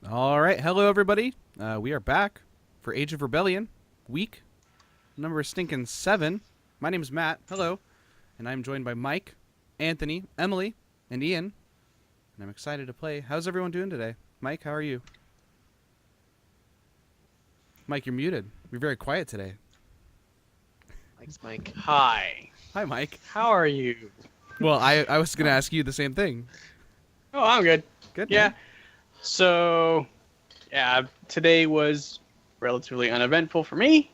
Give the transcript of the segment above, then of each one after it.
All right, hello everybody. We are back for Age of Rebellion, week number stinking 7. My name is Matt. Hello, and I'm joined by Mike, Anthony, Emily, and Ian. And I'm excited to play. How's everyone doing today? Mike, how are you? Mike, you're muted. You're very quiet today. Thanks, Mike. Hi. Hi, Mike. How are you? Well, I was gonna ask you the same thing. Oh, I'm good. Good. Yeah. Man. So, today was relatively uneventful for me.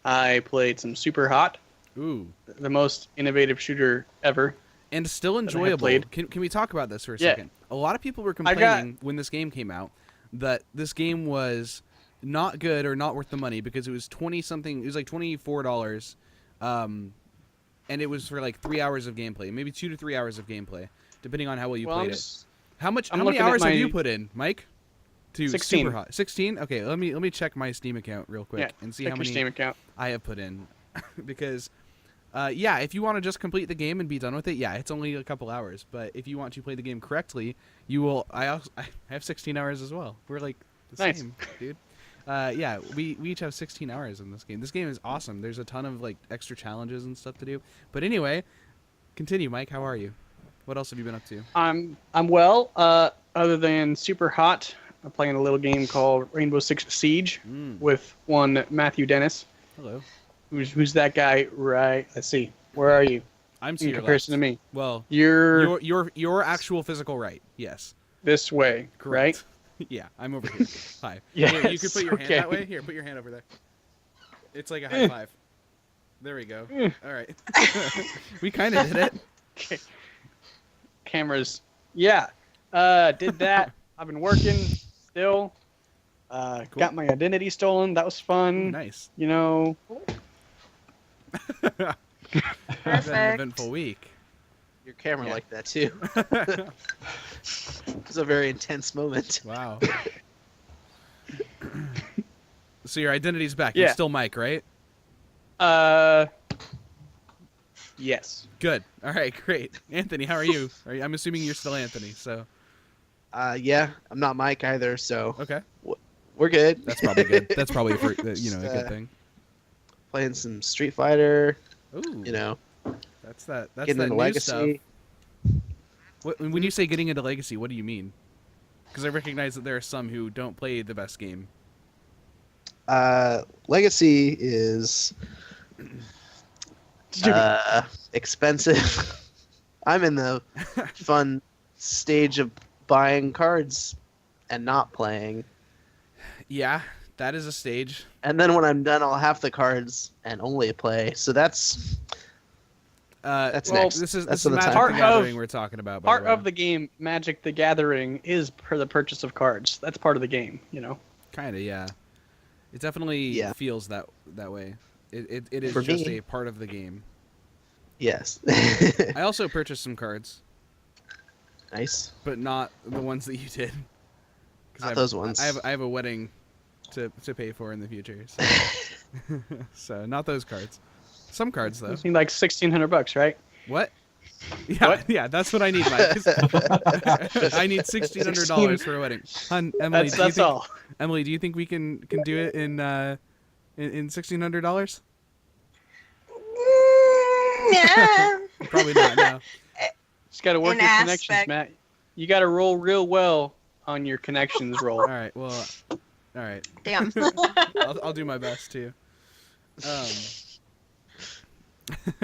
I played some Super Hot, Ooh. the most innovative shooter ever. And still enjoyable. Can we talk about this for a second? A lot of people were complaining when this game came out that this game was not good or not worth the money because it was 20 something. It was like $24, and it was for like 3 hours of gameplay, maybe 2 to 3 hours of gameplay, depending on how well you played it. How many hours have you put in, Mike? To 16. Super Hot. 16. Okay, let me check my Steam account real quick and see how many Steam account. I have put in, because. If you want to just complete the game and be done with it, it's only a couple hours. But if you want to play the game correctly, you will. I have 16 hours as well. We're like the same, dude. We each have 16 hours in this game. This game is awesome. There's a ton of like extra challenges and stuff to do. But anyway, continue, Mike. How are you? What else have you been up to? I'm well. Other than Super Hot, I'm playing a little game called Rainbow Six Siege with one Matthew Dennis. Hello. Who's that guy? Right. Let's see. Where are you? I'm in comparison to me. Well, you're your actual physical right. Yes. This way. Correct. Right. Yeah, I'm over here. Hi. Yes, Here, you could put your hand that way. Here, put your hand over there. It's like a high five. There we go. All right. We kind of did it. Okay. Cameras. Yeah. Did that. I've been working still. Cool. Got my identity stolen. That was fun. Nice. You know. It's been an eventful week. Your camera like that too. It was a very intense moment. Wow. So your identity's back. Yeah. You're still Mike, right? Yes. Good. All right, great. Anthony, how are you? I'm assuming you're still Anthony, so. Yeah, I'm not Mike either, so. Okay. We're good. That's probably good. That's probably a good thing. Playing some Street Fighter. Ooh. You know. That's that getting new into Legacy. Stuff. When you say getting into Legacy, what do you mean? Because I recognize that there are some who don't play the best game. Legacy is expensive. I'm in the fun stage of buying cards and not playing. Yeah, that is a stage. And then when I'm done, I'll have the cards and only play. So that's next. This is that's the Magic the Gathering we're talking about. Part of the game, Magic the Gathering, is for the purchase of cards. That's part of the game, you know. Kind of, yeah. It definitely feels that way. It is for just me, a part of the game. Yes. I also purchased some cards. Nice. But not the ones that you did. Not those ones. I have a wedding to pay for in the future. So, so not those cards. Some cards though. You seem like $1,600, right? What? Yeah, What? Yeah, that's what I need, Mike. I need $1,600 for a wedding. Emily, that's all. Emily, do you think we can do it in $1,600? Yeah. Probably not. No. Just got to work your connections, Matt. You got to roll real well on your connections roll. All right. Well. All right. Damn. I'll do my best too.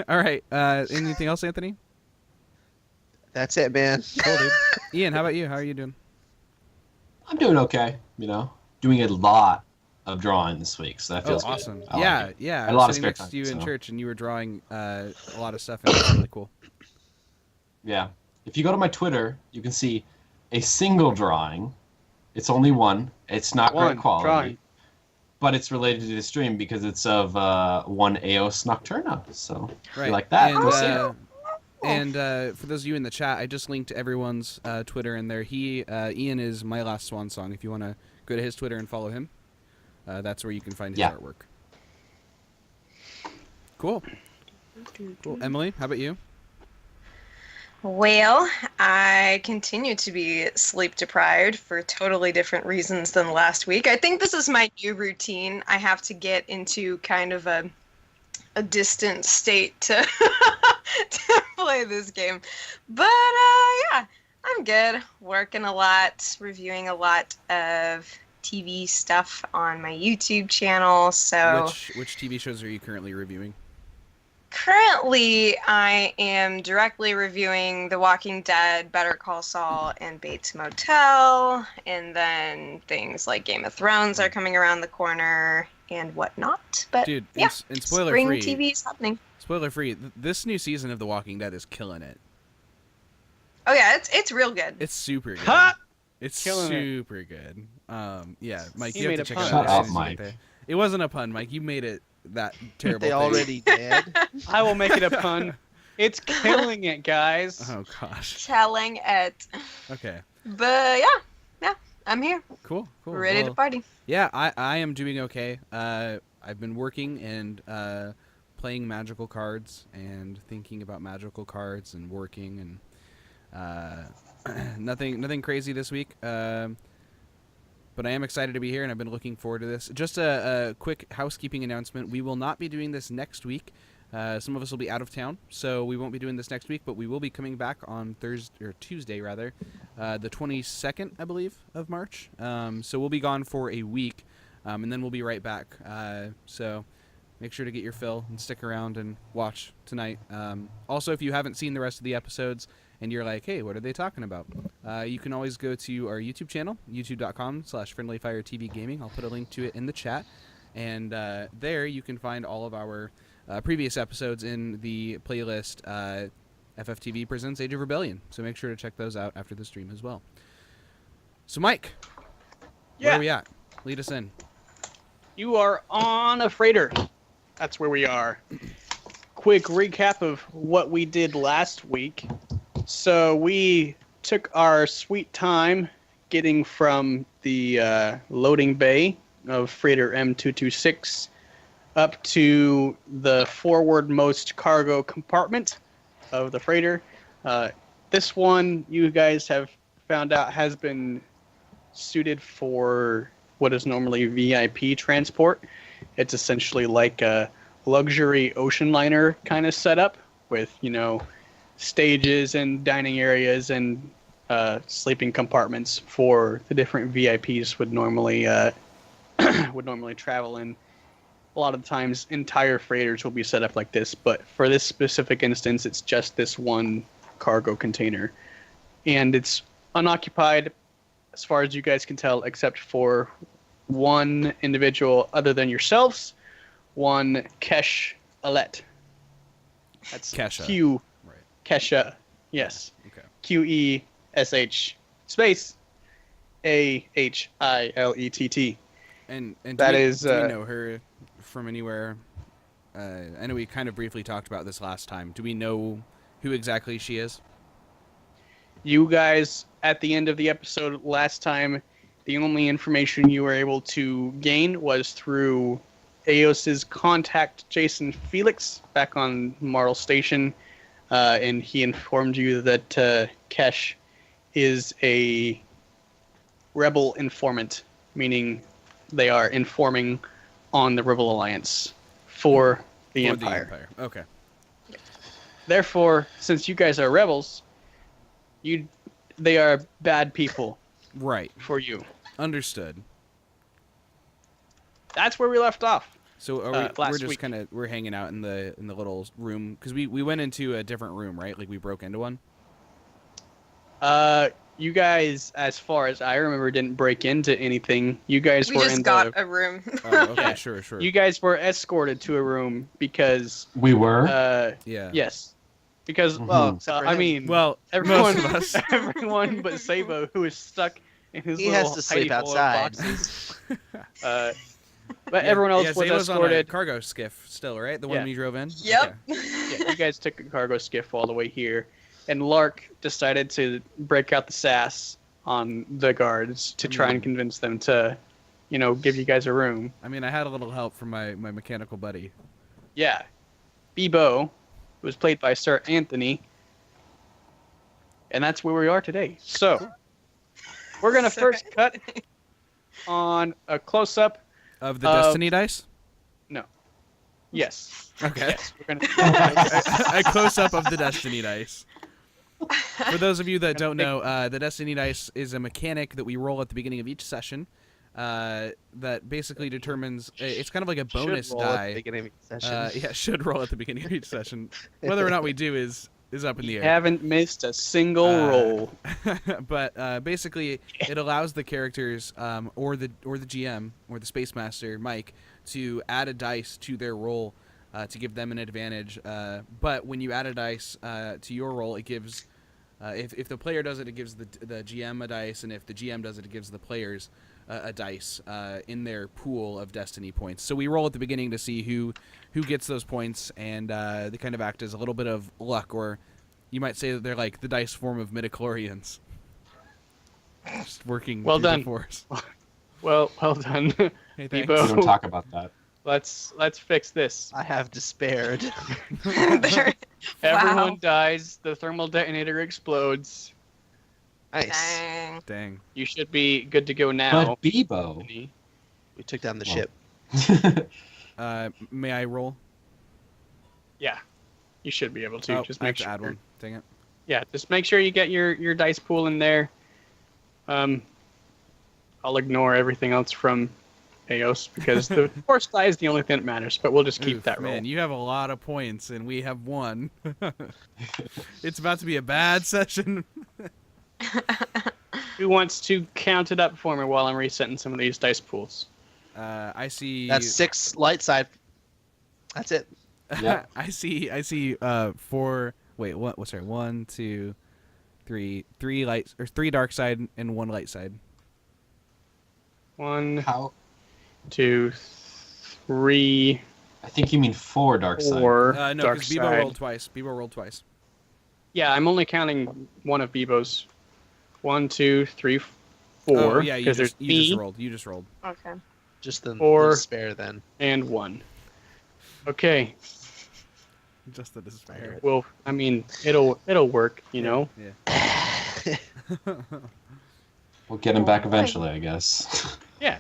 All right. Anything else, Anthony? That's it, man. Cool, dude. Ian, how about you? How are you doing? I'm doing okay. Doing a lot of drawing this week, so that feels awesome. good. Yeah. I I had a lot of was sitting spare next time, to you in so. church, and you were drawing a lot of stuff, and it was really cool. Yeah. If you go to my Twitter, you can see a single drawing. It's only one. It's not great quality. Drawing. But it's related to the stream because it's of one Eos Nocturna. So if you like And, that, go see it. And for those of you in the chat, I just linked everyone's Twitter in there. Ian is My Last Swan Song. If you want to go to his Twitter and follow him, that's where you can find his artwork. Cool. Emily, how about you? Well, I continue to be sleep deprived for totally different reasons than last week. I think this is my new routine. I have to get into kind of a distant state to to play this game. But yeah, I'm good. Working a lot, reviewing a lot of TV stuff on my YouTube channel. So Which TV shows are you currently reviewing? currently, I am directly reviewing The Walking Dead, Better Call Saul, and Bates Motel, and then things like Game of Thrones are coming around the corner and whatnot. But Dude, yeah, and spoiler spring free. TV is happening. Spoiler free. This new season of The Walking Dead is killing it. Oh yeah, it's real good. It's super good. Ha! It's Killing it. super good. Yeah, Mike, He you have made to a check it pun. out. Shut as up, soon as you get Mike. there. It wasn't a pun, Mike. You made it that terrible. They thing. already dead. I will make it a pun. It's killing it, guys. Oh gosh. Telling it. Okay. But yeah, I'm here, Cool. ready to Well, party. Yeah, I am doing okay. I've been working and playing magical cards and thinking about magical cards and working and nothing crazy this week. But I am excited to be here, and I've been looking forward to this. Just a quick housekeeping announcement. We will not be doing this next week. Some of us will be out of town, so we won't be doing this next week, but we will be coming back on Tuesday, the 22nd, I believe, of March. So we'll be gone for a week, and then we'll be right back. So make sure to get your fill and stick around and watch tonight. Also, if you haven't seen the rest of the episodes and you're like, hey, what are they talking about? You can always go to our YouTube channel, youtube.com/friendlyfiretvgaming. I'll put a link to it in the chat. And there you can find all of our previous episodes in the playlist FFTV Presents Age of Rebellion. So make sure to check those out after the stream as well. So Mike, where Yeah. are we at? Lead us in. You are on a freighter. That's where we are. Quick recap of what we did last week. So we took our sweet time getting from the loading bay of freighter M226 up to the forwardmost cargo compartment of the freighter. This one, you guys have found out, has been suited for what is normally VIP transport. It's essentially like a luxury ocean liner kind of setup with, stages and dining areas and sleeping compartments for the different VIPs would normally travel in. A lot of the times, entire freighters will be set up like this, but for this specific instance, it's just this one cargo container. And it's unoccupied, as far as you guys can tell, except for one individual other than yourselves, one Kesh Alette. That's Kesha. Q. Right. Kesha. Yes. Okay. QESH space AHILETT. And That do is, we know her from anywhere? I know we kind of briefly talked about this last time. Do we know who exactly she is? You guys, at the end of the episode last time, the only information you were able to gain was through Eos's contact, Jason Felix, back on Marl Station, and he informed you that Kesh is a rebel informant, meaning they are informing on the Rebel Alliance for the Empire. Okay. Therefore, since you guys are rebels, they are bad people Right. for you. Understood. That's where we left off. So are last we're just week. kind of hanging out in the little room because we went into a different room, right? Like we broke into one. You guys, as far as I remember, didn't break into anything. You guys We were just in got the. a room. Oh, okay, Yeah. sure. You guys were escorted to a room because. We were. Yeah. Yes. Because, Mhm. well, Except for I him. mean, Well, everyone, most of us. everyone but Sabo, who is stuck in his He little has to sleep hidey hole of outside. boxes. But everyone else was Zaba's on a escorted. cargo skiff still, right? The one Yeah. we drove in. Yep. Okay. Yeah, you guys took a cargo skiff all the way here, and Lark decided to break out the sass on the guards to try and convince them to, give you guys a room. I mean, I had a little help from my mechanical buddy. Yeah. Bebo, who was played by Sir Anthony, And that's where we are today. So, we're going to first cut on a close-up. Of the Destiny dice? No. Yes. Okay. Yes. We're gonna... A close-up of the Destiny dice. For those of you that don't know, the Destiny dice is a mechanic that we roll at the beginning of each session that basically determines... It's kind of like a bonus Should roll at die. the beginning of the session. Yeah, should roll at the beginning of each session. Whether or not we do is up in the air. Haven't missed a single roll. But basically, it allows the characters or the GM or the Space Master Mike to add a dice to their roll to give them an advantage. But when you add a dice to your roll, it gives if the player does it, it gives the GM a dice, and if the GM does it, it gives the players a dice in their pool of Destiny points. So we roll at the beginning to see who gets those points, and they kind of act as a little bit of luck, or you might say that they're like the dice form of midichlorians. Just working Well through the done. force. Well done. Hey, thanks. We Debo. don't talk about that. Let's fix this. I have despaired. There- Everyone Wow. dies. The thermal detonator explodes. Nice. Dang. Dang. You should be good to go now. But Bebo. We took down the Well. ship. May I roll? Yeah, you should be able to. Oh, Just I have make to sure. add one. Dang it. Yeah, just make sure you get your dice pool in there. I'll ignore everything else from Eos because the force die is the only thing that matters. But we'll just keep Oof, that roll. Man, you have a lot of points, and we have one. It's about to be a bad session. Who wants to count it up for me while I'm resetting some of these dice pools? I see. That's 6 light side. That's it. Yeah. I see. 4. Wait, what? What's right? 1, 2, 3. 3 lights or 3 dark side and 1 light side. 1, How? 2, 3, I think you mean 4 dark side. 4. No, dark because Bebo side. rolled twice. Bebo rolled twice. Yeah, I'm only counting one of Bebo's. 1, 2, 3, 4. Oh, yeah, you Because just there's me rolled. You just rolled. Okay. Just the 4. despair then. and 1. Okay. Just the despair. Well, I mean, it'll work, you know. Yeah. We'll get him back eventually, I guess. Yeah.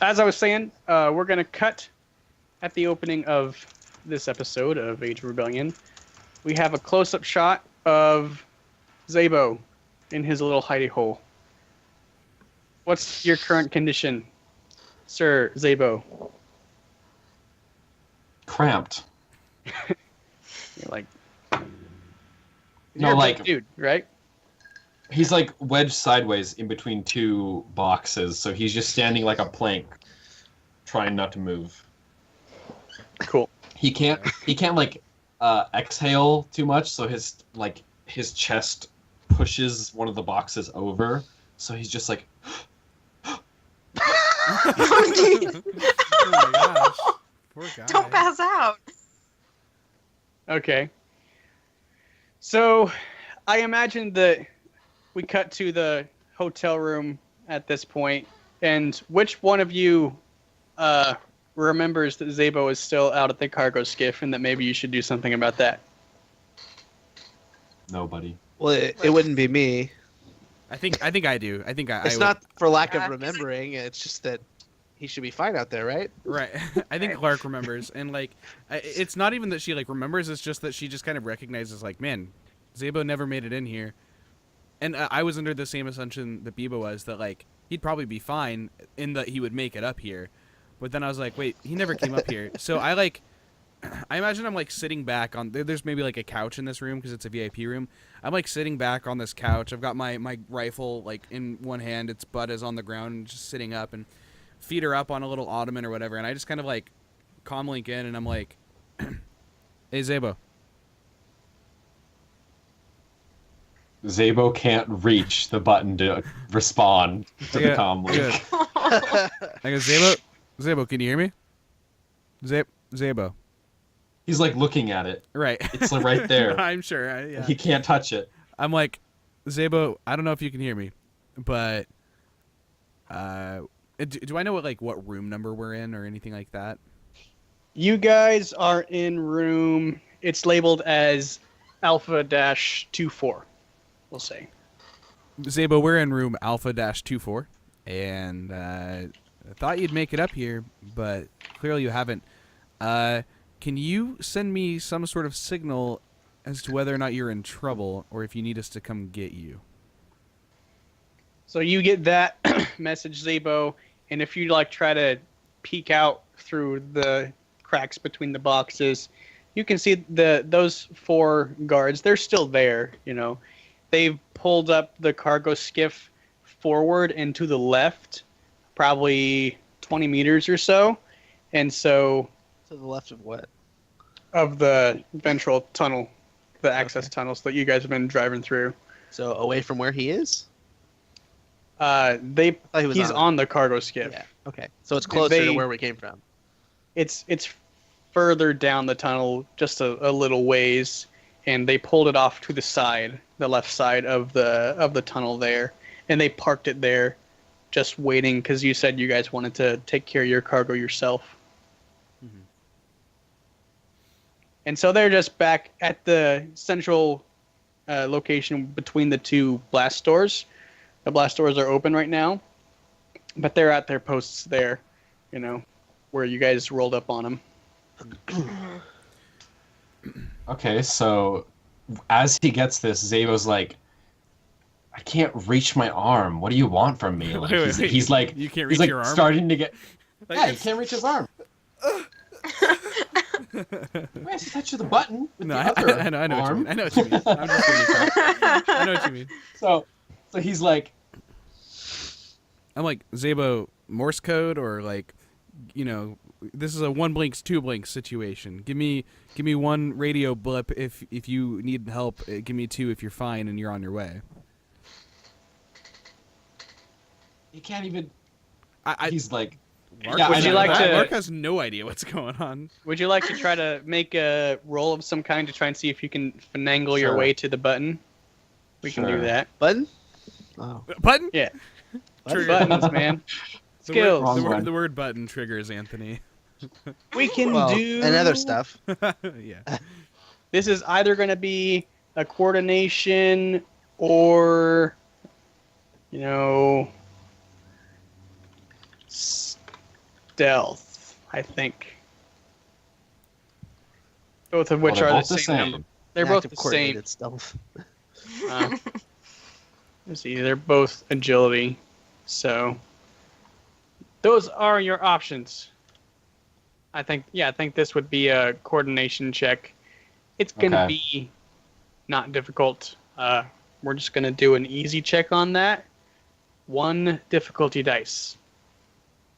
As I was saying, we're gonna cut at the opening of this episode of Age of Rebellion. We have a close-up shot of Zabo in his little hidey hole. What's your current condition, Sir Zabo? Cramped. You're like, No, you're a big like- dude, right? He's like wedged sideways in between 2 boxes, so he's just standing like a plank, trying not to move. Cool. He can't like exhale too much, so his chest pushes one of the boxes over, so he's just like Oh, geez. Oh my gosh. Poor guy. Don't pass out. Okay. So, I imagine that we cut to the hotel room at this point, and which one of you remembers that Zabo is still out at the cargo skiff, and that maybe you should do something about that? nobody. Well, it wouldn't be me. I think I do. I think I. It's would- not for lack of Yeah. remembering. It's just that he should be fine out there, right? Right. I think Clark remembers, and like, it's not even that she like remembers. It's just that she just kind of recognizes, like, man, Zabo never made it in here, and I was under the same assumption that Biba was, that like he'd probably be fine in that he would make it up here, but then I was like, wait, he never came up here. So I imagine I'm like sitting back on. There's maybe like a couch in this room because it's a VIP room. I'm like sitting back on this couch. I've got my rifle like in one hand. Its butt is on the ground, just sitting up, and feet are up on a little ottoman or whatever. And I just kind of like comlink in, and I'm like, "Hey Zabo." Zabo can't reach the button to respond to the Yeah, comm good. link. I go, Zabo, can you hear me? Zabo. He's like looking at it. Right. It's like right there. I'm sure. Yeah. He can't touch it. I'm like, Zabo, I don't know if you can hear me, but do I know what room number we're in or anything like that? You guys are in room. It's labeled as Alpha-24, we'll say. Zabo, we're in room Alpha-24, and I thought you'd make it up here, but clearly you haven't. Can you send me some sort of signal as to whether or not you're in trouble, or if you need us to come get you? So you get that message, Zabo, and if you like try to peek out through the cracks between the boxes, you can see those 4 guards. They're still there, you know. They've pulled up the cargo skiff forward and to the left, probably 20 meters or so, and so To the left of what? of the ventral tunnel, the access tunnels that you guys have been driving through. So away from where he is? Thought he was he's on on the cargo skiff. Yeah. Okay. So it's closer to where we came from. It's further down the tunnel, just a little ways, and they pulled it off to the side, the left side of the tunnel there, and they parked it there, just waiting because you said you guys wanted to take care of your cargo yourself. Mhm. And so they're just back at the central location between the 2 blast doors. The blast doors are open right now, but they're at their posts there, you know, where you guys rolled up on them. Okay, so as he gets this, Zabo's like, I can't reach my arm. What do you want from me? Like, he's like, you can't he's reach like your arm? starting to get. Like Yeah, he this? can't reach his arm. Why is he touching the button with No, the I other know what you arm? mean. I know what you mean. I'm just giving you crap. I know what you mean. So he's like, I'm like, Zabo, Morse code, or like, you know, this is a 1 blinks 2 blinks situation. Give me 1 radio blip if you need help. Give me 2 if you're fine and you're on your way. he can't even. I He's like, Mark, yeah, would you like to- Mark has no idea what's going on. Would you like to try to make a roll of some kind to try and see if you can finagle your Sure. way to the button? We can do Sure. that. Button? Oh. Button? Yeah. Trigger. Buttons, man. The Skills. Wrong one. the word button triggers Anthony. We can Well, do and other stuff. Yeah. This is either going to be a coordination or, you know, stealth, I think. Both of which well, they're are both the same number. They're both Active the same. coordinated stealth. Let's see, they're both agility. So those are your options. I think this would be a coordination check. It's going to Okay. be not difficult. We're just going to do an easy check on that. 1 difficulty dice.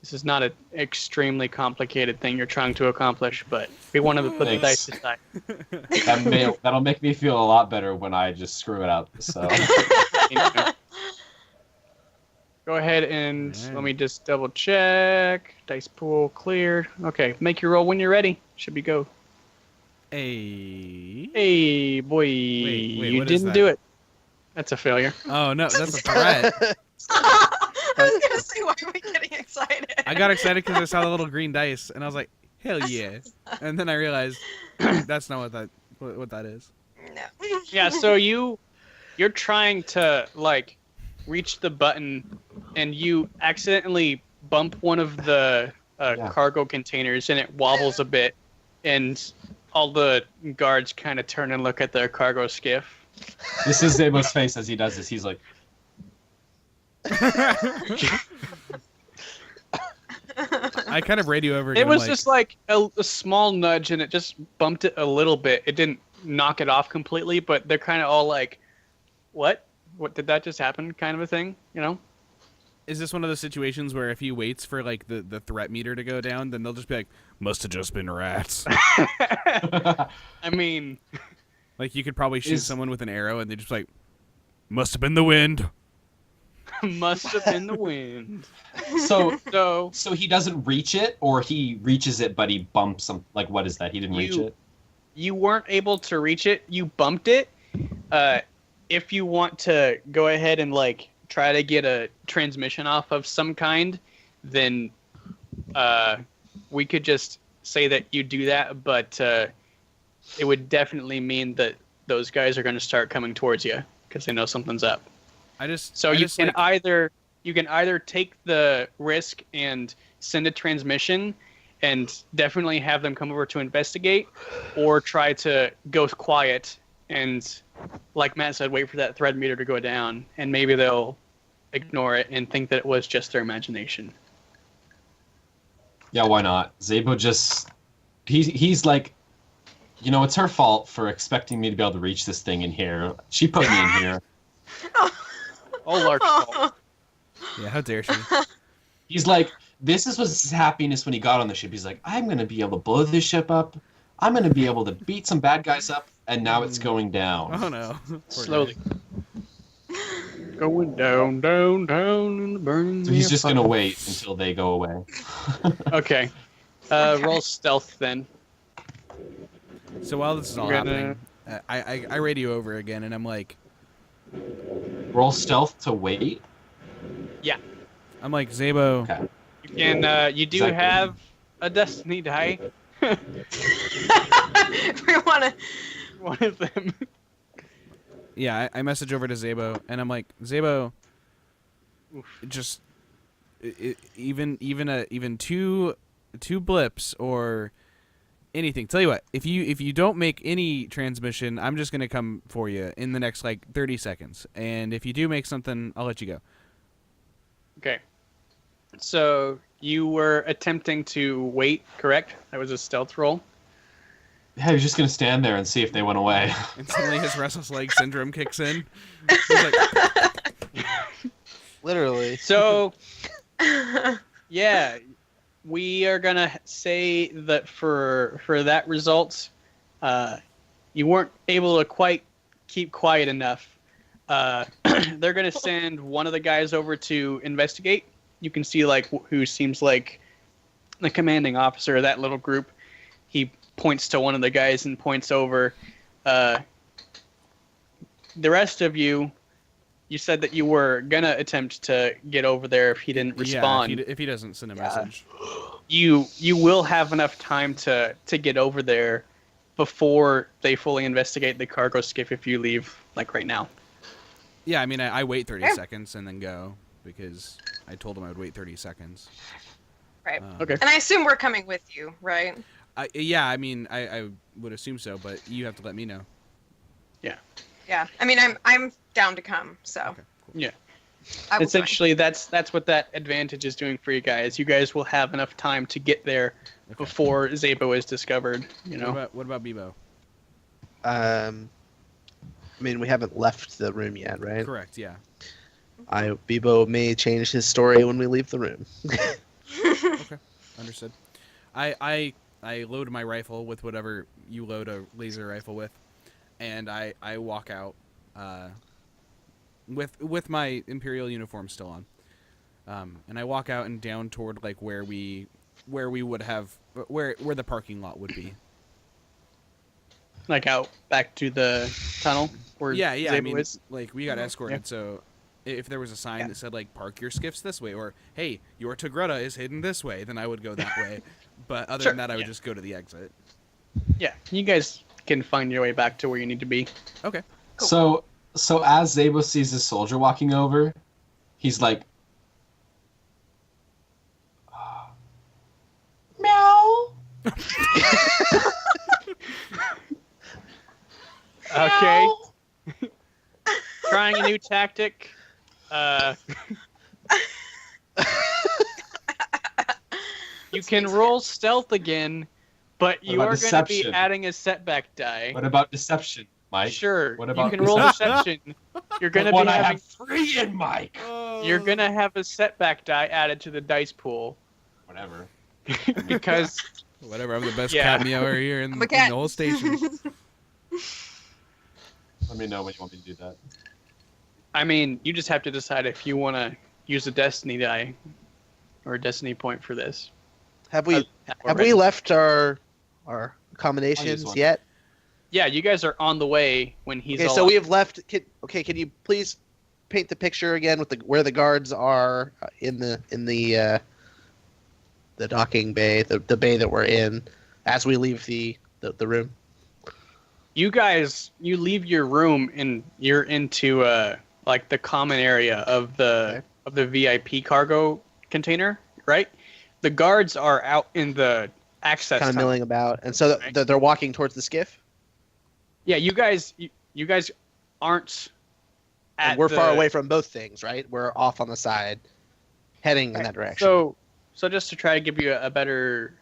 This is not an extremely complicated thing you're trying to accomplish, but we want to put the dice Thanks. aside. That'll make me feel a lot better when I just screw it up. So Go ahead and Alright. let me just double check. Dice pool cleared. Okay, make your roll when you're ready. Should be go. Hey. Hey, boy, wait, you what is didn't that? do it. That's a failure. Oh no, that's a threat. I was gonna say, why am I getting excited? I got excited because I saw the little green dice, and I was like, "Hell yeah!" And then I realized that's not what that is. No. Yeah, so you're trying to like reach the button, and you accidentally bump one of the Yeah. cargo containers, and it wobbles a bit, and all the guards kind of turn and look at their cargo skiff. this is Zabo's face as he does this. He's like, I kind of radio over again. It was like, just like a small nudge, and it just bumped it a little bit. It didn't knock it off completely, but they're kind of all like, "What? What did that just happen?" Kind of a thing, you know? Is this one of those situations where if he waits for like the threat meter to go down, then they'll just be like, "Must have just been rats." I mean, Like you could probably shoot Is- someone with an arrow, and they just like, "Must have been the wind." must have been the wind. so So he doesn't reach it, or he reaches it but he bumps him. Like, what is that? He didn't reach You- it. you weren't able to reach it. You bumped it. If you want to go ahead and like try to get a transmission off of some kind, then we could just say that you do that. But it would definitely mean that those guys are going to start coming towards you because they know something's up. So I you just, can like, either take the risk and send a transmission and definitely have them come over to investigate, or try to go quiet and, like Matt said, wait for that thread meter to go down, and maybe they'll ignore it and think that it was just their imagination. Yeah, why not? Zabo just he's like, you know, it's her fault for expecting me to be able to reach this thing in here. She put me in here. Oh, large fault. Yeah, how dare she? He's like, this is was his happiness when he got on the ship. He's like, I'm gonna be able to blow this ship up. I'm gonna be able to beat some bad guys up, and now it's going down. Oh no. Poor Slowly. guy. Going down, down, down in the burning. So he's just gonna wait until they go away. Okay. Okay. Roll stealth then. So while this is all We're gonna- happening, I radio over again, and I'm like, Roll stealth to wait. Zabo. Okay. You can. You do Exactly. have a destiny die. We want to. One of them. Yeah, I message over to Zabo, and I'm like, Zabo, just even two blips or anything. Tell you what, if you don't make any transmission, I'm just gonna come for you in the next like 30 seconds, and if you do make something, I'll let you go. Okay. So you were attempting to wait, correct? That was a stealth roll. Yeah, he's just gonna stand there and see if they went away. And suddenly his restless leg syndrome kicks in. He's like, Literally. So, yeah, we are gonna say that for that result, you weren't able to quite keep quiet enough. They're gonna send one of the guys over to investigate. You can see like who seems like the commanding officer of that little group. He points to one of the guys and points over. The rest of you, you said that you were gonna attempt to get over there if he didn't respond. Yeah, if he doesn't send a message. You will have enough time to get over there before they fully investigate the cargo skiff if you leave like right now. Yeah, I mean, I wait 30 Yeah. seconds and then go because I told him I would wait 30 seconds. Right. Okay. And I assume we're coming with you, right? Yeah, I mean, I would assume so, but you have to let me know. Yeah. I mean, I'm down to come, so. Okay, cool. Yeah. I will join. Essentially, that's what that advantage is doing for you guys. You guys will have enough time to get there Okay. before Zabo is discovered. You know. What about Bebo? I mean, we haven't left the room yet, right? Correct, yeah. Bebo may change his story when we leave the room. Okay, understood. I load my rifle with whatever you load a laser rifle with, and I walk out with my Imperial uniform still on, and I walk out and down toward like where we would have where the parking lot would be. Like out back to the tunnel where Yeah, I Zabo mean, is. like we got Mhm. escorted, Yeah. so if there was a sign Yeah. that said like park your skiffs this way or hey, your Tigretta is hidden this way, then I would go that way. But other Sure, than that, I would yeah. just go to the exit. Yeah, you guys can find your way back to where you need to be. Okay. Cool. So as Zabo sees this soldier walking over, he's like, meow. Okay. Trying a new tactic. You can roll stealth again, but you about are going to be deception? adding a setback die. What about deception, Mike? Sure, What you about can roll deception. You're going to be What I having, have 3 in, Mike. you're going to have a setback die added to the dice pool Whatever. because Whatever, I'm the best Yeah. cat meower here in I'm a the cat. whole station. Let me know when you want me to do that. I mean, you just have to decide if you want to use a destiny die or a destiny point for this. Have we Already. left our I'll use accommodations one. yet? Yeah, you guys are on the way when he's Okay, all so we have left. Can you please paint the picture again with where the guards are in the docking bay, the bay that we're in, as we leave the room? you leave your room and you're into like the common area of the VIP cargo container, right? The guards are out in the access Kind of tunnel. milling about, and so Right. they're walking towards the skiff. Yeah, you guys aren't And at we're far the- away from both things, right? We're off on the side, heading in that direction. So just to try to give you a better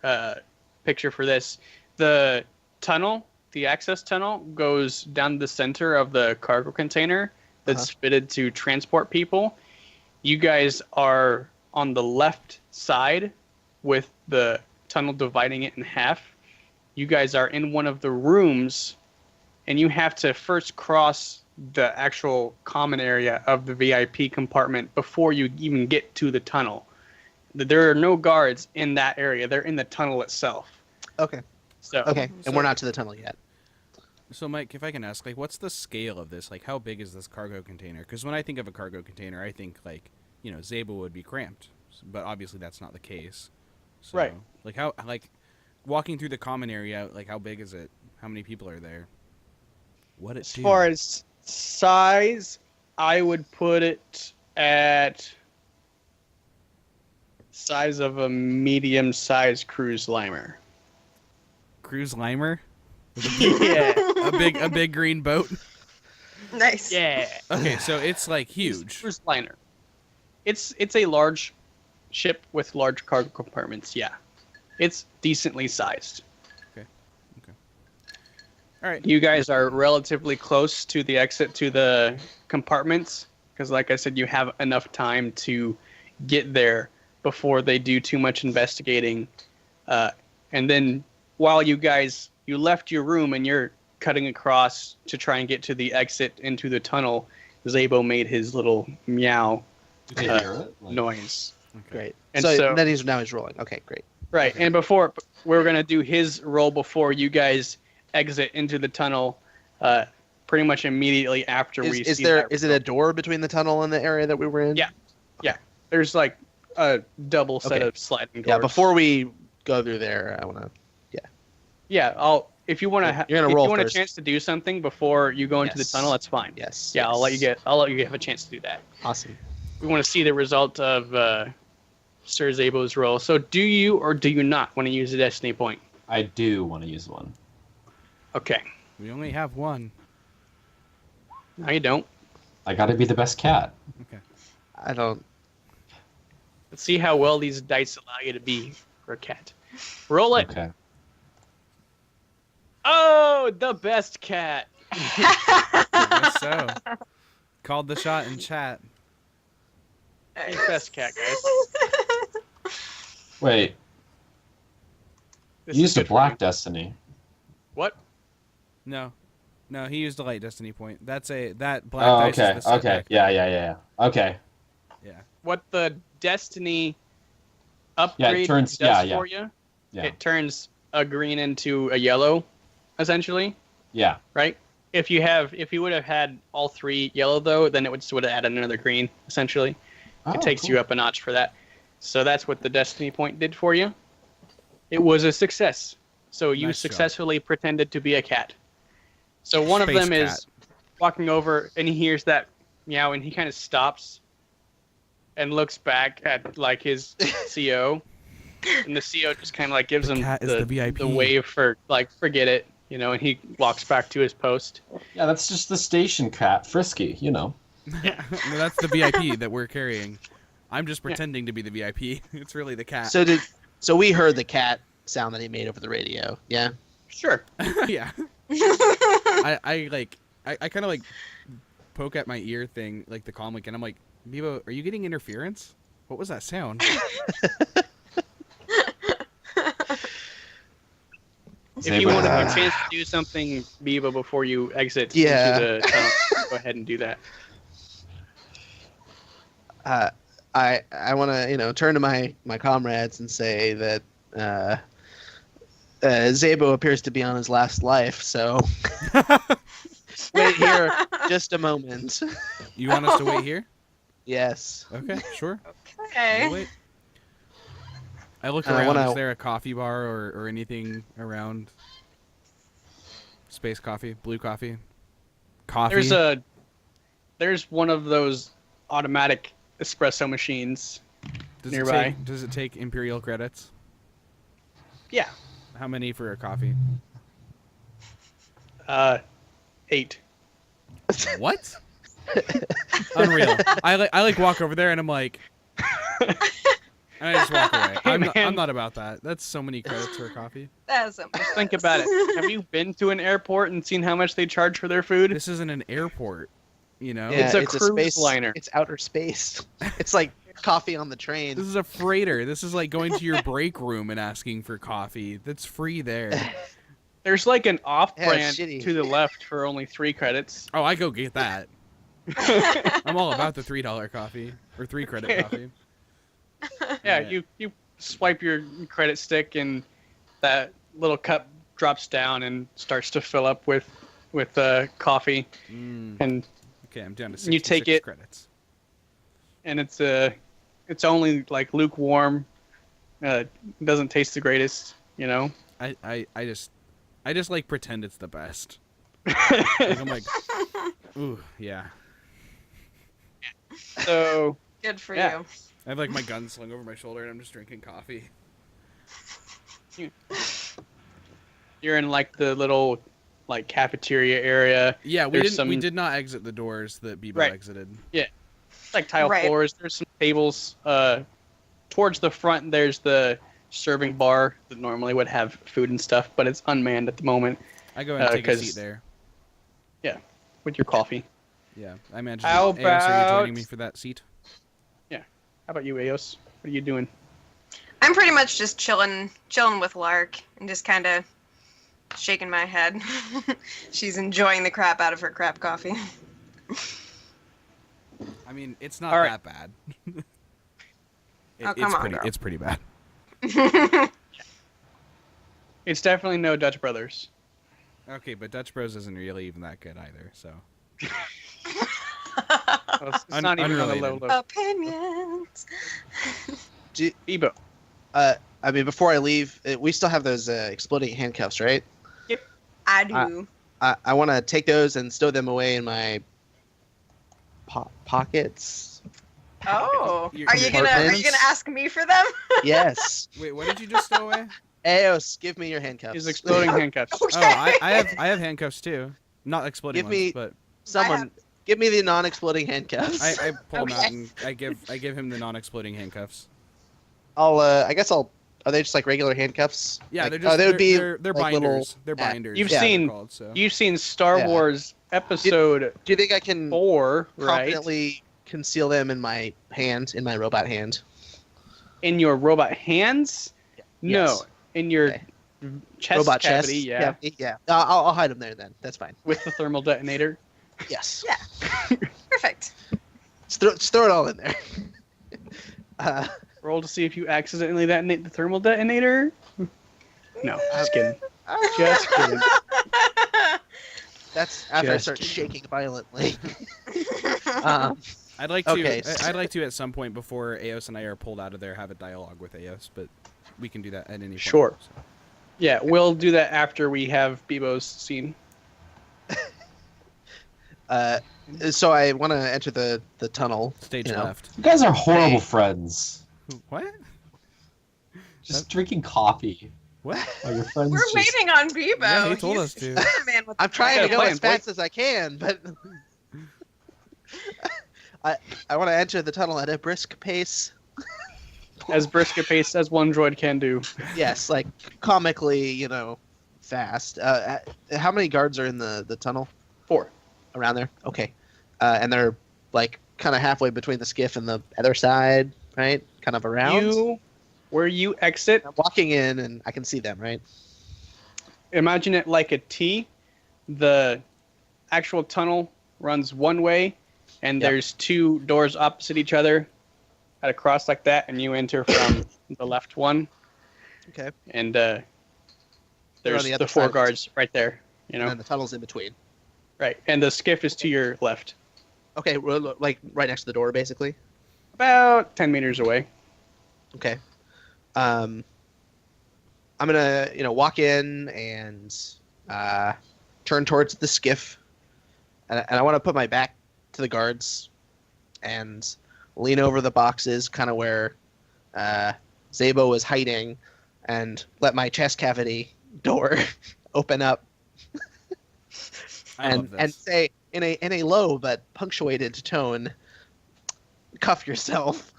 picture for this, the tunnel, the access tunnel, goes down the center of the cargo container that's fitted to transport people. You guys are on the left side with the tunnel dividing it in half. You guys are in one of the rooms, and you have to first cross the actual common area of the VIP compartment before you even get to the tunnel. There are no guards in that area. They're in the tunnel itself. Okay. So Okay, So- and we're not to the tunnel yet. So, Mike, if I can ask, like, what's the scale of this? Like, how big is this cargo container? Because when I think of a cargo container, I think, like, Zabo would be cramped. But obviously that's not the case. So, Right. Like, walking through the common area, like, how big is it? How many people are there? What it as do? far as size, I would put it at size of a medium-sized cruise liner. Cruise limer? Yeah. a big green boat? Nice. Yeah. Okay, so it's, like, huge. Cruise liner. It's a large ship with large cargo compartments. Yeah, it's decently sized. All right. You guys are relatively close to the exit to the compartments because, like I said, you have enough time to get there before they do too much investigating. And then while you left your room and you're cutting across to try and get to the exit into the tunnel, Zabo made his little meow You can hear it. Like, noise. Okay. Great. And so, so- then now he's rolling. Okay, great. Right, and before we're gonna do his roll before you guys exit into the tunnel, pretty much immediately after we Is see there that is it a door between the tunnel and the area that we were in? Yeah. There's like a double set Okay. of sliding doors. Yeah. Before we go through there, I want to. Yeah, if you want to, You're gonna if roll you want first. a chance to do something before you go into the Yes. tunnel, that's fine. Yes. Yeah, yes. I'll let you have a chance to do that. Awesome. We want to see the result of Sir Zabo's roll. So, do you or do you not want to use a destiny point? I do want to use one. Okay, We only have one. no, you don't. I got to be the best cat. I don't. Let's see how well these dice allow you to be for a cat. Roll it. Okay. Oh, the best cat. I guess so. Called the shot in chat. Best cat, guys. Wait, This you is used a good for black you. destiny. What? No, he used a light destiny point. That black Oh, dice okay. is the Okay. setback. Yeah. Okay. What the destiny upgrade turns- does yeah. for you? Yeah. It turns a green into a yellow, essentially. Yeah. Right? If you would have had all three yellow though, then it would have added another green, essentially. Oh, It takes cool. you up a notch for that. So that's what the destiny point did for you. It was a success. So you Nice job. successfully pretended to be a cat. So one of Space them cat. is walking over and he hears that meow and he kind of stops and looks back at like his CO. And the CO just kind of like gives The him cat is the VIP. the wave for like forget it, and he walks back to his post. Yeah, that's just the station cat, Frisky. No, that's the VIP that we're carrying. I'm just pretending to be the VIP. It's really the cat. So we heard the cat sound that he made over the radio. Yeah. Sure. Yeah. I kind of like poke at my ear thing, like the comm link, and I'm like, Bebo, are you getting interference? What was that sound? If you want a chance to do something, Biba, before you exit Yeah. into the tunnel, go ahead and do that. I want to turn to my comrades and say that Zabo appears to be on his last life. So wait here just a moment. You want us to wait here? Yes. Okay, sure. Okay. We'll wait. I look I around. wanna- Is there a coffee bar or anything around? Space coffee, blue coffee, coffee. There's one of those automatic espresso machines nearby. Does it take Imperial credits? Yeah. How many for a coffee? 8. What? Unreal. I walk over there and I'm like, and I just walk away. Hey, I'm not about that. That's so many credits for a coffee. That's so Just think about it. Have you been to an airport and seen how much they charge for their food? This isn't an airport, you know. It's a cruise space liner. It's outer space. It's like coffee on the train. This is a freighter. This is like going to your break room and asking for coffee. That's free there. There's like an off-brand shitty. to the left for only 3 credits. Oh, I go get that. I'm all about the $3 coffee or 3 credit coffee. Yeah, Yeah. you swipe your credit stick and that little cup drops down and starts to fill up with coffee, and Okay, I'm down to 66 You take it- credits. it's only like lukewarm. Doesn't taste the greatest, you know. I just like pretend it's the best. Like, I'm like, ooh, yeah. So Good for Yeah. you. I have like my gun slung over my shoulder and I'm just drinking coffee. you're in like the little like cafeteria area. Yeah, we There's We some- did not exit the doors that Bebo Right. exited. It's like tile Right. floors. There's some tables. Towards the front, there's the serving bar that normally would have food and stuff, but it's unmanned at the moment I go and take a 'cause- seat there. with your coffee. Yeah, I imagine. How Eos, are you joining about- me for that seat? How about you, Eos? What are you doing? I'm pretty much just chilling with Lark and just kind of shaking my head. She's enjoying the crap out of her crap coffee. I mean, it's not All right. that bad. Oh, come on, girl. It's pretty bad. It's definitely no Dutch Brothers. Okay, but Dutch Bros isn't really even that good either. So Well, it's not even on the low Unrelated. low. Opinions. Bebo. I mean, before I leave, we still have those exploding handcuffs, right? I do. I want to take those and stow them away in my pockets. Oh, Your are you gonna apartments? ask me for them? Yes. wait, what did you just stow away? Eos, give me your handcuffs. His exploding handcuffs. Oh, I have handcuffs too. Not exploding Give ones, me- but Someone, give me the non-exploding handcuffs. I pull them out Okay. and I give him the non-exploding handcuffs. I guess I'll. Are they just like regular handcuffs? Yeah, Like, they're just they would be they're like binders. little- They're yeah. binders. You've is what they're seen- called, so. You've seen Star Yeah. Wars episode Do you think I can 4, right? confidently conceal them in my hand, in my robot hand? In your robot hands? No. Yes. In your Okay. chest Robot cavity, chest. yeah. Yeah. I'll hide them there then. That's fine. With the thermal detonator. Yes. Yeah. Perfect. Just throw it all in there. Roll to see if you accidentally detonate the thermal detonator. No, just kidding. Just kidding. That's after I Just start kidding. shaking violently. I'd like to. Okay. I'd like to at some point before Eos and I are pulled out of there have a dialogue with Eos, but we can do that at any point. Sure. so. Yeah, we'll do that after we have Bebo's scene. So I want to enter the tunnel. Stage You know. left. You guys are horrible Hey. friends. What? Just drinking coffee. What? While your friends We're just... waiting on Bebo. Yeah, he told He's us to. the man with I'm the trying to Gotta go plan, as fast as I can, but I want to enter the tunnel at a brisk pace. As brisk a pace as one droid can do. Yes, like comically, fast. How many guards are in the tunnel? 4. Around there? Okay. And they're like kind of halfway between the skiff and the other side, right? Kind of around. Where you exit, I'm walking in and I can see them, right? imagine it like a T. The actual tunnel runs one way, and Yep. there's 2 doors opposite each other at a cross like that, and you enter from the left one, Okay. and They're there's on the the, other 4 side of it. guards right there, And then the tunnel's in between. right, and the skiff is to your left, Okay, we're like right next to the door, basically. about 10 meters away. Okay. I'm gonna, walk in and turn towards the skiff, and I want to put my back to the guards and lean over the boxes, kind of where Zabo was hiding, and let my chest cavity door open up, and say in a low but punctuated tone, "Cuff yourself."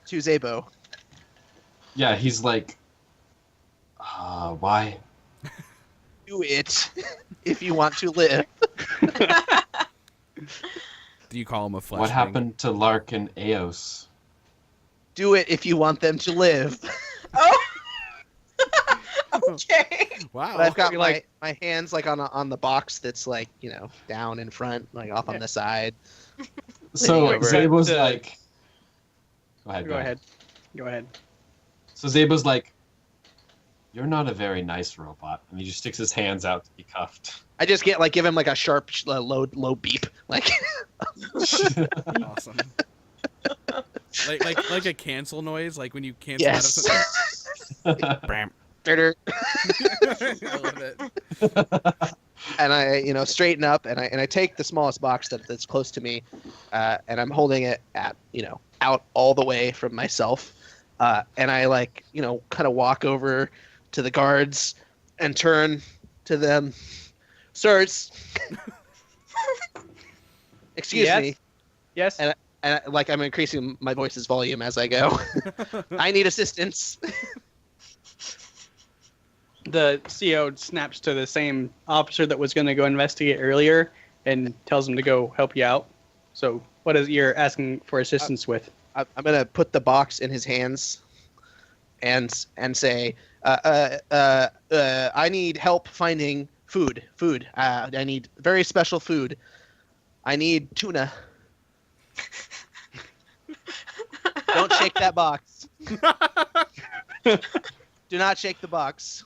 To Zabo. Yeah, he's like, why? Do it if you want to live. Do you call him a flash? What happened to Lark and Eos? Do it if you want them to live. Oh. Okay. Wow. But I've got Like- my hands like on the box that's like, down in front, like off on the side. So Wait, Zabo's but, like, Go ahead. Go ahead. So Zabo's like, you're not a very nice robot, and he just sticks his hands out to be cuffed. I just give him like a sharp low beep, like Awesome. like a cancel noise, like when you cancel out of something. Bam. I I love it. and I straighten up and I take the smallest box that's close to me, and I'm holding it at out all the way from myself, and I kind of walk over to the guards and turn to them. Sirs, excuse Yes? me, Yes. and I'm increasing my voice's volume as I go. I need assistance. The CO snaps to the same officer that was going to go investigate earlier and tells him to go help you out. So, what is you're asking for assistance with? I'm gonna put the box in his hands, and say, I need help finding food. I need very special food. I need tuna. Don't shake that box. Do not shake the box.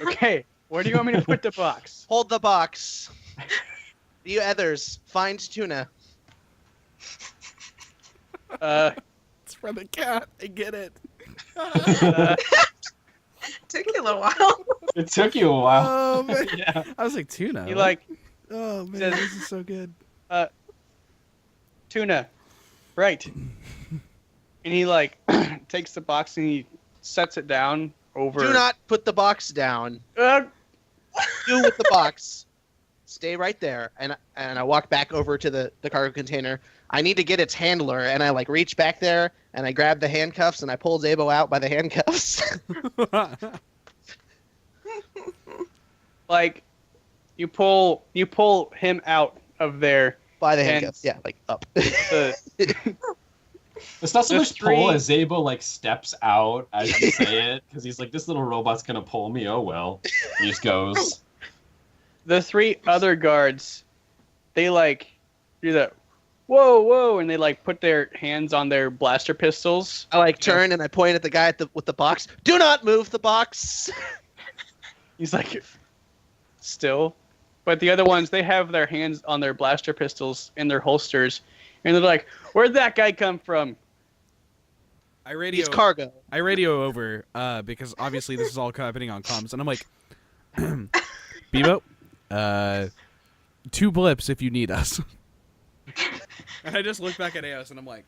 Okay, where do you want me to put the box? Hold the box. You others, find tuna. It's for the cat. I get it. Took you a little while. It took you a while. Oh man. Yeah. I was like tuna. You like Oh man, says- this is so good. tuna, right? And he takes the box and he sets it down over. Do not put the box down. Uh, Do with the box. Stay right there. And I walk back over to the cargo container. I need to get its handler, and I reach back there and I grab the handcuffs and I pull Zabo out by the handcuffs. you pull him out of there. By the And- handcuffs, yeah, up. The, It's not so The much pull three- as Zabo steps out as you say it, because he's like, this little robot's gonna pull me. Oh well. He just goes. the three other guards, they do that. Whoa, and they put their hands on their blaster pistols. I turn and I point at the guy with the box. Do not move the box. He's like, still. But the other ones, they have their hands on their blaster pistols in their holsters. And they're like, where'd that guy come from? I radio. He's cargo. I radio over because obviously this is all happening on comms, and I'm like, Bebo, 2 blips if you need us. And I just look back at Eos and I'm like,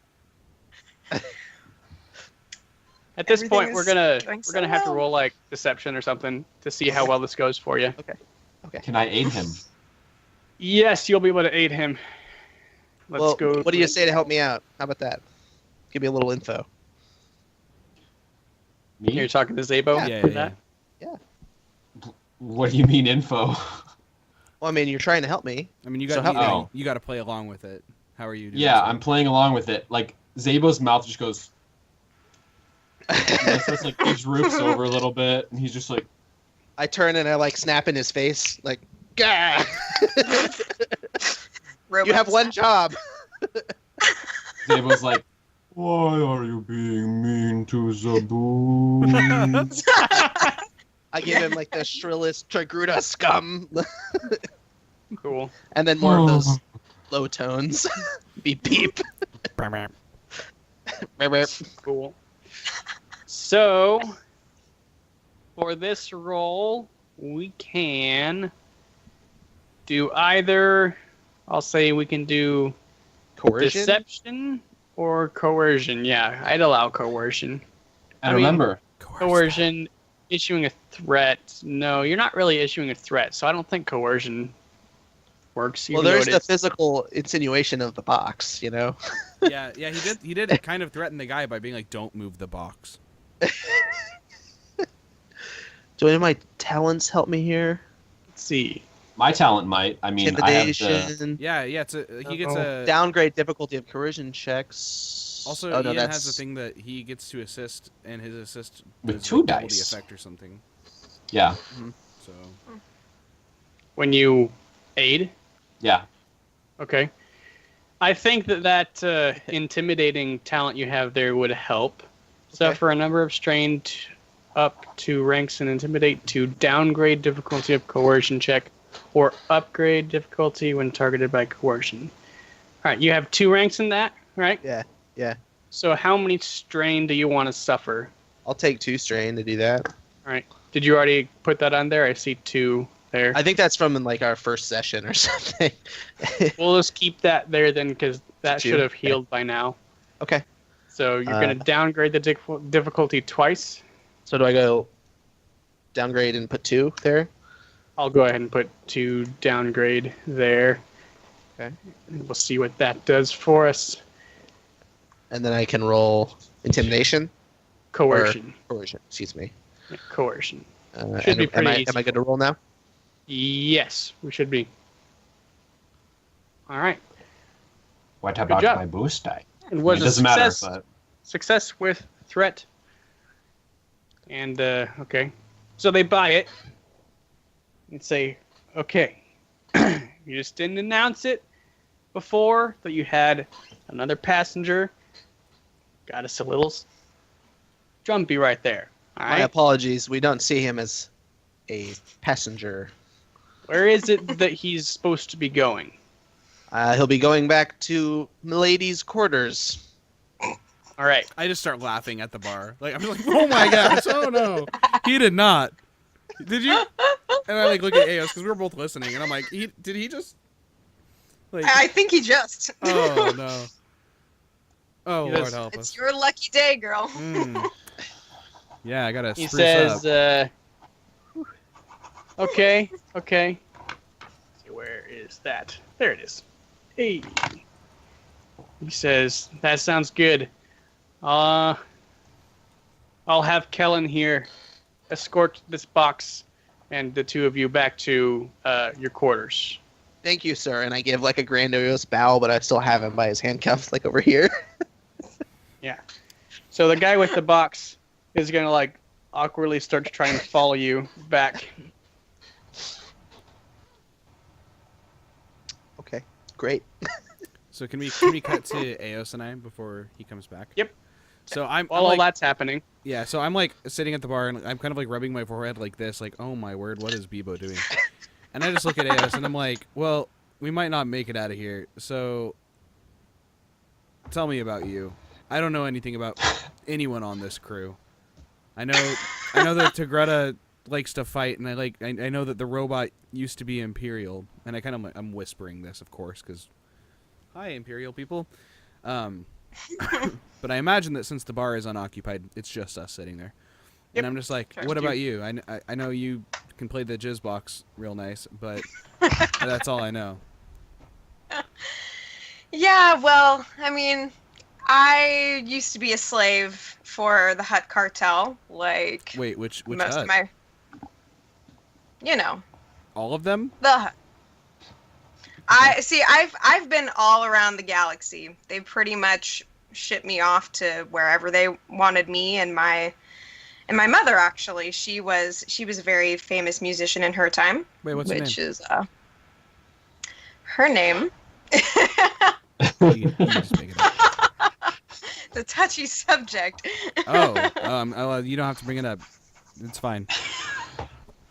At this Everything point, we're is gonna going so have to well. roll deception or something to see how well this goes for you. Can I aid him? Yes, you'll be able to aid him. Let's go. What do you say to help me out? How about that? Give me a little info. Me? You're talking to Zabo? Yeah, for yeah, that? What do you mean info? Well, I mean, you're trying to help me. I mean, you So got how- you got to play along with it. How are you doing? Yeah, so? I'm playing along with it. Zabo's mouth just goes. And so he droops over a little bit, and he's just like, I turn and I snap in his face, Gah! You have one job. Zabo's like, why are you being mean to Zabu? I give him the shrillest Trigruda scum, Cool. and then more of those low tones. Beep beep. Cool. So, for this roll, we can do either. I'll say we can do Coercion? deception or coercion. Yeah, I'd allow coercion. And I mean, remember, Coercion, issuing a threat. No, you're not really issuing a threat, so I don't think coercion works. Well, even though there's it the is- physical insinuation of the box, you know? Yeah, he did kind of threaten the guy by being like, "Don't move the box." Do any of my talents help me here? Let's see. my talent might. I mean, I have the. Intimidation. Yeah, he gets a Downgrade difficulty of coercion checks. Also, oh, no, Ian that's... has the thing that he gets to assist, and his assist With does, 2 like, double the dice. effect or something. Yeah, So When you aid, yeah. okay. I think that intimidating talent you have there would help. So Okay. for a number of strain up to ranks and intimidate to downgrade difficulty of coercion check or upgrade difficulty when targeted by coercion. All right, you have 2 ranks in that, right? Yeah, yeah. So how many strain do you want to suffer? I'll take 2 strain to do that. All right. Did you already put that on there? I see 2 there. I think that's from like our first session or something. We'll just keep that there then, because that 2. should have healed by now. Okay. So you're going to downgrade the difficulty twice. So do I go downgrade and put 2 there? I'll go ahead and put 2 downgrade there. Okay. And we'll see what that does for us. And then I can roll intimidation? Coercion. Coercion, excuse me. Yeah, coercion. And Should be pretty easy. am I good to roll now? Yes, we should be. All right. What about job. my boost die? It I mean, was it a doesn't matter, success. but Success with threat. And, okay. So they buy it and say, okay, you just didn't announce it before that you had another passenger. Got us a little jumpy right there. All My right. apologies. We don't see him as a passenger. Where is it that he's supposed to be going? He'll be going back to Milady's quarters. All right. I just start laughing at the bar. Like I'm like, oh my gosh, oh no, he did not. Did you? And I like look at Eos because we were both listening, and I'm like, did he just? Like, I think he just. oh no. Oh Yes. Lord help It's us. your lucky day, girl. Mm. Yeah, I gotta He spruce says, up. okay. Let's see, where is that? There it is. Hey. He says, that sounds good. I'll have Kellen here escort this box and the 2 of you back to your quarters. Thank you, sir. And I give like a grandiose bow, but I still have him by his handcuffs, like over here. Yeah. So the guy with the box is gonna like awkwardly start to try and follow you back. Okay, great. So can we cut to Eos and I before he comes back? Yep. So I'm While all like, that's happening, yeah. So I'm like sitting at the bar and I'm kind of like rubbing my forehead like this, like, oh my word, what is Bebo doing? And I just look at Eos and I'm like, well, we might not make it out of here. So tell me about you. I don't know anything about anyone on this crew. I know that Tigretta likes to fight, and I know that the robot used to be Imperial, and I'm whispering this, of course, because hi Imperial people. But I imagine that since the bar is unoccupied, it's just us sitting there. Yep. And I'm just like, Sure. what about you? I know you can play the jizz box real nice, but that's all I know. Yeah, well, I mean, I used to be a slave for the Hutt cartel, like Wait, which most hut? of my, you know, All of them? the Hutt. I've been all around the galaxy. They pretty much shipped me off to wherever they wanted me, and my mother actually, she was a very famous musician in her time. Wait, what's her which name? is her name. You just make it up. The touchy subject. Oh, you don't have to bring it up. It's fine.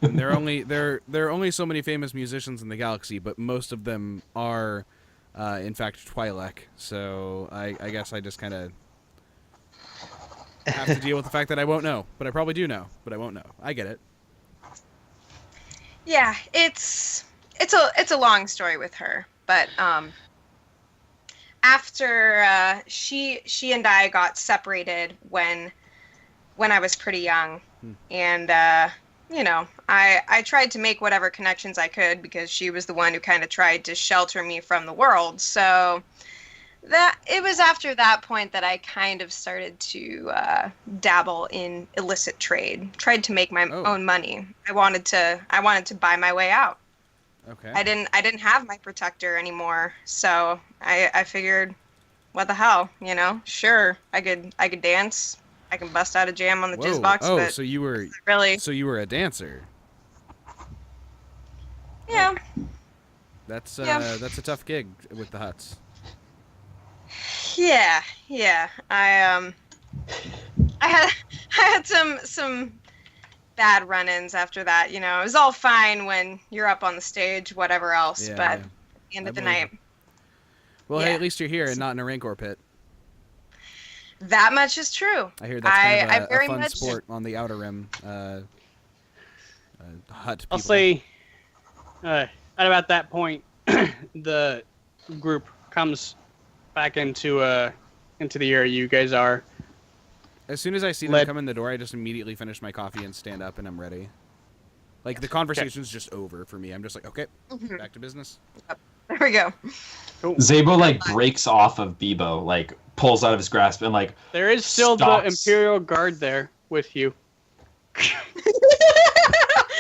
There are only so many famous musicians in the galaxy, but most of them are, in fact, Twi'lek. So I guess I just kind of have to deal with the fact that I won't know, but I probably do know, but I won't know. I get it. Yeah, it's a long story with her, but after she and I got separated when I was pretty young, and you know, I tried to make whatever connections I could because she was the one who kind of tried to shelter me from the world. So that it was after that point that I kind of started to dabble in illicit trade. Tried to make my own money. I wanted to buy my way out. Okay. I didn't have my protector anymore, so I figured, what the hell, you know? Sure, I could dance. I can bust out a jam on the jizz box. Oh, but so you were really? So you were a dancer. Yeah. That's Yeah. that's a tough gig with the Huts. Yeah. I had some bad run-ins after that. You know, it was all fine when you're up on the stage, whatever else. Yeah, but yeah. at the end I of the believe night, Well, Yeah. hey, at least you're here and not in a Rancor pit. that much is true. I hear that's kind I of a very fun much sport on the Outer Rim. Hut people. I'll say, at about that point, the group comes back into the area you guys are. As soon as I see them come in the door, I just immediately finish my coffee and stand up, and I'm ready. Like, the conversation's just over for me. I'm just like, okay, back to business. There we go. Cool. Zabo like breaks off of Bebo, like pulls out of his grasp and like There is still the Stops. Imperial Guard there with you.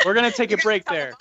We're gonna take a break there.